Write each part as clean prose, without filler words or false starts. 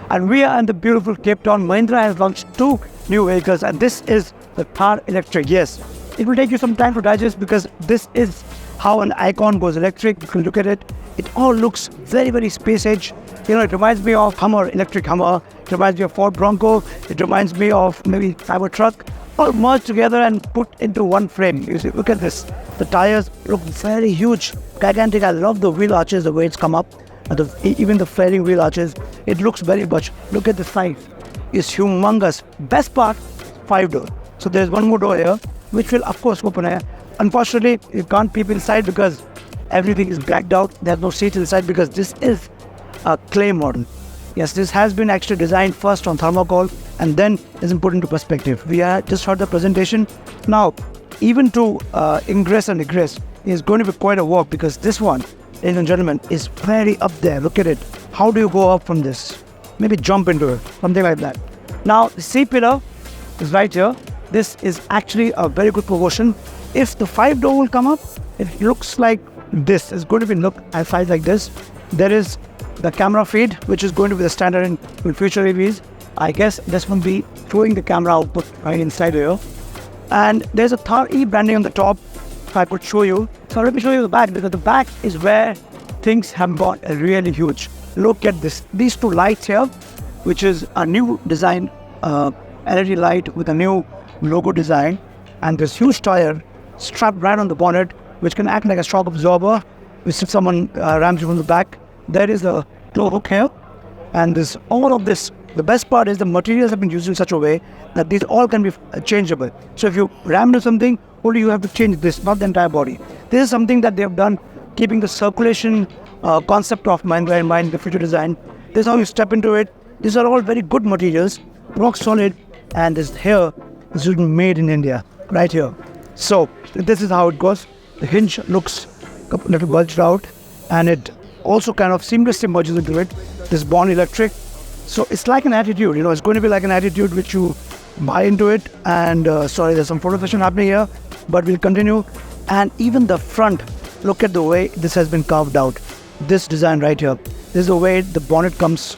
And we are in the beautiful Cape Town. Mahindra has launched 2 new vehicles, and this is the Thar electric. Yes, it will take you some time to digest because this is how an icon goes electric. You can look at it. It all looks very, very space age. It reminds me of Hummer, electric Hummer. It reminds me of Ford Bronco. It reminds me of maybe Cybertruck. All merged together and put into one frame. You see, look at this. The tires look very huge, gigantic. I love the wheel arches, the way it's come up. Even the fairing wheel arches, it looks very much. Look at the size. It's humongous. Best part, 5-door. So there's one more door here, which will of course open here. Unfortunately, you can't peep inside because everything is blacked out. There's no seat inside because this is a clay model. Yes, this has been actually designed first on thermocol and then isn't put into perspective. We just heard the presentation. Now, even to ingress and egress is going to be quite a walk because this one, ladies and gentlemen, is very up there. Look at it. How do you go up from this? Maybe jump into it, something like that. Now, the C-pillar is right here. This is actually a very good proportion. If the 5-door will come up, it looks like this. It's going to be look as size like this. There is the camera feed, which is going to be the standard in future EVs. I guess this will be throwing the camera output right inside here. And there's a Thar.e branding on the top, if I could show you. So let me show you the back, because the back is where things have got really huge. Look at this. These 2 lights here, which is a new design, LED light with a new logo design. And this huge tire strapped right on the bonnet, which can act like a shock absorber, which if someone rams you from the back. There is a tow hook here, and all of this. The best part is the materials have been used in such a way that these all can be changeable. So if you ram into something, only you have to change this, not the entire body. This is something that they have done, keeping the circulation concept of Mahindra in mind, the future design. This is how you step into it. These are all very good materials, rock solid, and this is made in India, right here. So this is how it goes. The hinge looks a little bulged out, and it also kind of seamlessly merges into it. This Born Electric. So it's like an attitude, it's going to be like an attitude which you buy into it. And sorry, there's some photo session happening here, but we'll continue. And even the front, look at the way this has been carved out. This design right here. This is the way the bonnet comes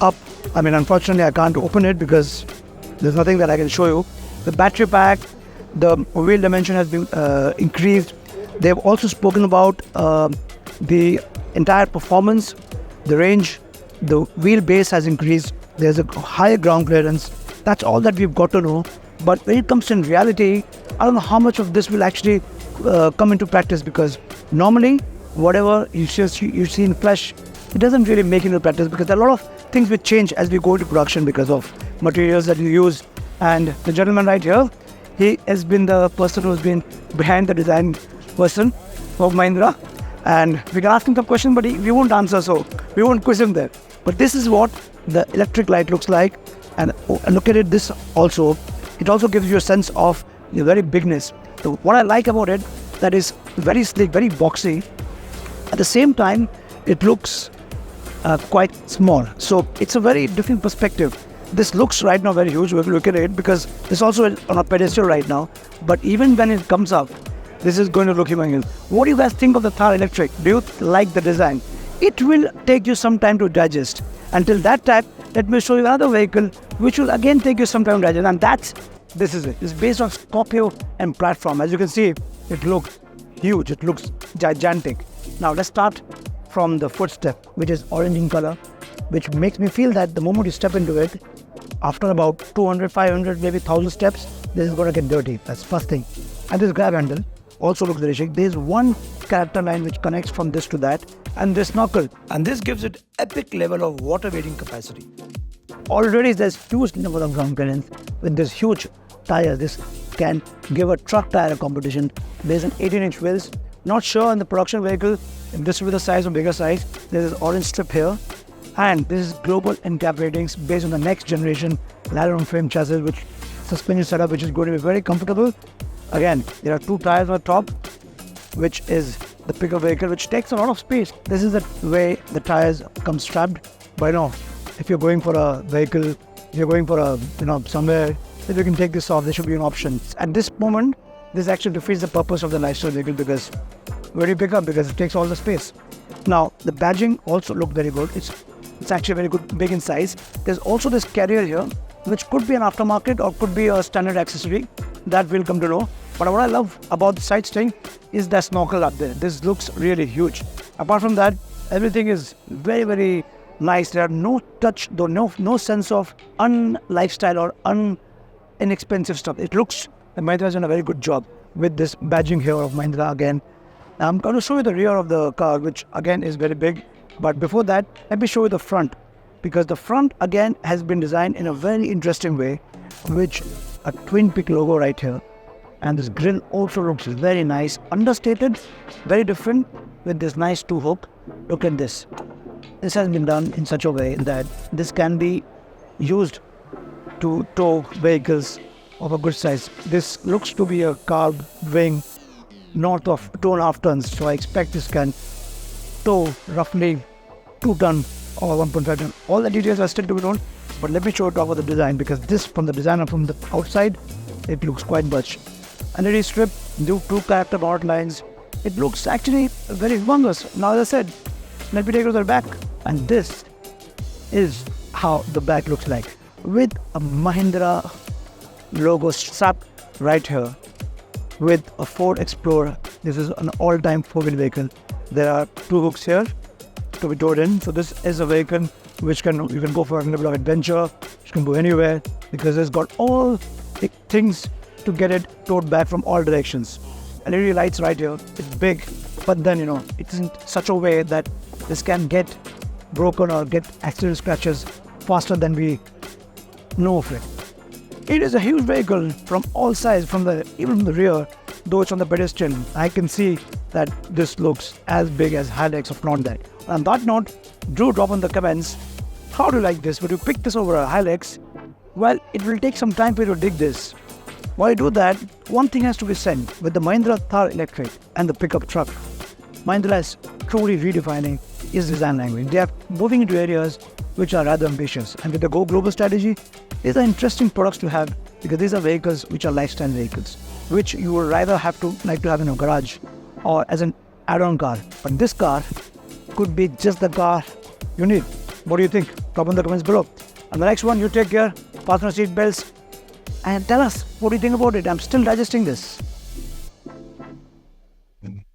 up. I mean, unfortunately, I can't open it because there's nothing that I can show you. The battery pack, the wheel dimension has been increased. They've also spoken about the entire performance, the range, the wheelbase has increased. There's a higher ground clearance. That's all that we've got to know. But when it comes to reality, I don't know how much of this will actually come into practice, because normally whatever you see in flesh, it doesn't really make it into practice, because there are a lot of things which change as we go into production because of materials that you use. And the gentleman right here, he has been the person who's been behind the design person for Mahindra. And we can ask him some questions, but we won't answer, so we won't quiz him there. But this is what the electric light looks like. And look at it, it also gives you a sense of the very bigness. So what I like about it, that is very sleek, very boxy. At the same time, it looks quite small. So it's a very different perspective. This looks right now very huge. We have to look at it because it's also on a pedestal right now. But even when it comes up, this is going to look humongous. What do you guys think of the Thar electric? Do you like the design? It will take you some time to digest. Until that time, let me show you another vehicle which will again take you some time to digest. And this is it. It's based on Scorpio N platform. As you can see, it looks huge. It looks gigantic. Now let's start from the footstep, which is orange in color, which makes me feel that the moment you step into it, after about 200, 500, maybe 1,000 steps, this is going to get dirty. That's first thing. And this grab handle also looks very chic. There's one character line which connects from this to that, and this knuckle. And this gives it epic level of water weighting capacity. Already there's huge level of ground clearance with this huge tire. This can give a truck tire competition. There's an 18-inch wheels. Not sure in the production vehicle if this will be the size or bigger size. There's an orange strip here. And this is global NCAP ratings based on the next generation ladder on frame chassis, which suspension setup, which is going to be very comfortable. Again, there are 2 tires on top, which is the bigger vehicle, which takes a lot of space. This is the way the tires come strapped. But if you're going for a vehicle, if you're going for a, somewhere, if you can take this off, there should be an option. At this moment, this actually defeats the purpose of the lifestyle vehicle because very big up, because it takes all the space. Now, the badging also looked very good. It's It's actually very good, big in size. There's also this carrier here, which could be an aftermarket or could be a standard accessory. That we'll come to know. But what I love about the side string is that snorkel up there. This looks really huge. Apart from that, everything is very, very nice. There are no touch, though no sense of un-lifestyle or inexpensive stuff. It looks, the Mahindra has done a very good job with this badging here of Mahindra again. I'm going to show you the rear of the car, which again is very big. But before that, let me show you the front, because the front again has been designed in a very interesting way, which a twin peak logo right here. And this grille also looks very nice, understated, very different with this nice two hook. Look at this. This has been done in such a way that this can be used to tow vehicles of a good size. This looks to be a car weighing north of 2.5 tons. So I expect this can tow roughly 2 ton or 1.5 ton. All the details are still to be known, but let me show you top of the design, because this from the design and from the outside, it looks quite much. LED strip, two character outlines. It looks actually very humongous. Now, as I said, let me take you to the back. And this is how the back looks like, with a Mahindra logo strapped right here, with a Ford Explorer. This is an all-time four-wheel vehicle. There are 2 hooks here to be towed in. So this is a vehicle which you can go for a little bit of adventure. You can go anywhere, because it's got all the things to get it towed back from all directions. LED lights right here. It's big, but then it isn't such a way that this can get broken or get accident scratches faster than we know of it. It is a huge vehicle from all sides, even from the rear, though it's on the pedestrian. I can see that this looks as big as Hilux, if not that. On that note, do drop in the comments, how do you like this? Would you pick this over a Hilux? Well, it will take some time for you to dig this. While you do that, one thing has to be said. With the Mahindra Thar electric and the pickup truck, Mahindra is truly redefining its design language. They are moving into areas which are rather ambitious. And with the Go Global strategy, these are interesting products to have, because these are vehicles which are lifestyle vehicles, which you would rather like to have in a garage or as an add-on car. But this car could be just the car you need. What do you think? Drop in the comments below. And the next one, you take care, fasten your seat belts, and tell us what do you think about it. I'm still digesting this.